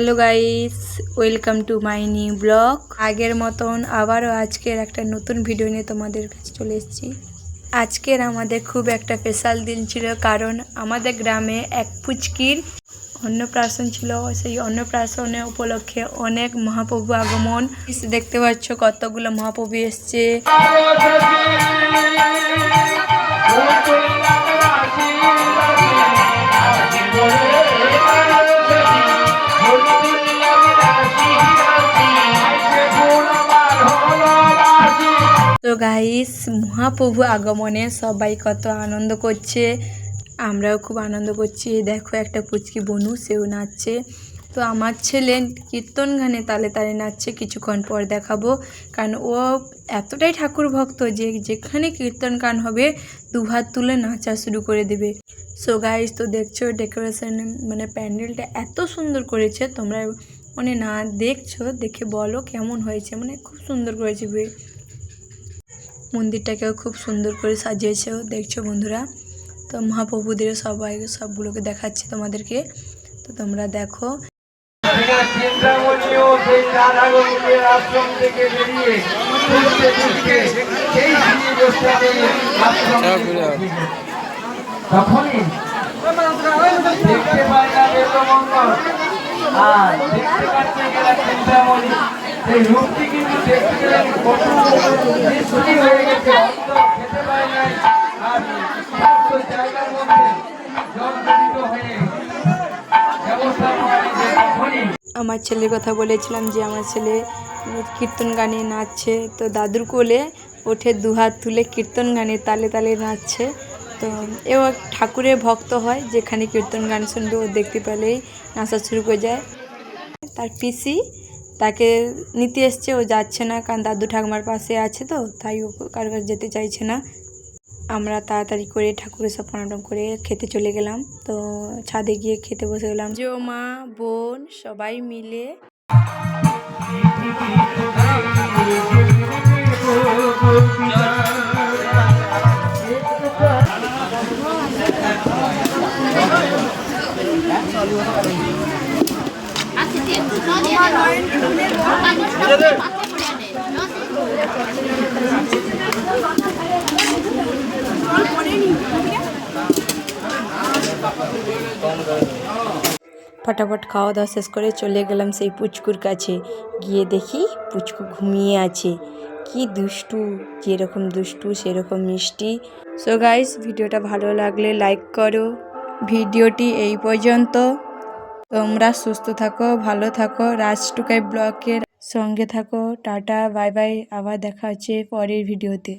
Hello guys, welcome to my new blog. আগের মতন আবারও আজকের একটা নতুন ভিডিও নিয়ে তোমাদের কাছে চলে এসেছি। আজকের আমাদের খুব একটা স্পেশাল দিন ছিল, কারণ আমাদের গ্রামে এক পুচকির অন্নপ্রাশন ছিল। সেই অন্নপ্রাশনের উপলক্ষে অনেক মহাপ্রভু আগমন। দেখতে পাচ্ছ কতগুলো মহাপ্রভু এসছে। তো গাইস, মহাপ্রভু আগমনে সবাই কত আনন্দ করছে, আমরাও খুব আনন্দ করছি। দেখো একটা পুচকি বনু, সেও নাচছে। তো আমার ছেলে কীর্তন গানে তালে তালে নাচছে, কিছুক্ষণ পর দেখাবো। কারণ ও এতটাই ঠাকুর ভক্ত যে যেখানে কীর্তন গান হবে দুহাত তুলে নাচা শুরু করে দেবে। সো গাইস, তো দেখছো ডেকোরেশন মানে প্যান্ডেলটা এত সুন্দর করেছে, তোমরা মানে না দেখছো দেখে বলো কেমন হয়েছে। মানে খুব সুন্দর করেছে, মন্দিরটাকেও খুব সুন্দর করে সাজিয়েছে দেখছো বন্ধুরা। তো মহাপ্রভুদের সবগুলোকে দেখাচ্ছি তোমাদেরকে, তো তোমরা দেখো। এই রূপটি কিন্তু দেখতে গেলে কত মিষ্টি হয়ে গেছে, খেতে পায় নাই। আর সমস্ত জায়গার মধ্যে জর্জরিত হয়ে ব্যবস্থা আমার ছেলের কথা বলেছিলাম যে আমার ছেলে কীর্তন গানে নাচছে। তো দাদুর কোলে ওঠে দুহাত তুলে কীর্তন গানে তালে তালে নাচছে। তো এও ঠাকুরের ভক্ত হয়, যেখানে কীর্তন গান শুনবে ও দেখতে পেলেই নাচা শুরু করে যায়। তার পিসি তাকে নিতে এসছে, ও যাচ্ছে না, কারণ দাদু ঠাকুমার পাশে আছে, তো তাই ও কারো কাছে যেতে চাইছে না। আমরা তাড়াতাড়ি করে ঠাকুরের সব প্রণাম করে খেতে চলে গেলাম। তো ছাদে গিয়ে খেতে বসে গেলাম, যে মা বোন সবাই মিলে। ফটাফট খাওয়া দাওয়া শেষ করে চলে গেলাম সেই পুচকুর কাছে। গিয়ে দেখি পুচকু ঘুমিয়ে আছে। কি দুষ্টু, যেরকম দুষ্টু সেরকম মিষ্টি। সো গাইস, ভিডিওটা ভালো লাগলে লাইক করো। ভিডিওটি এই পর্যন্ত। তোমরা সুস্থ থাকো, ভালো থাকো, রাজ টুকাই ব্লগের সঙ্গে থাকো। টাটা, বাই বাই, আবার দেখা হচ্ছে পরের ভিডিওতে।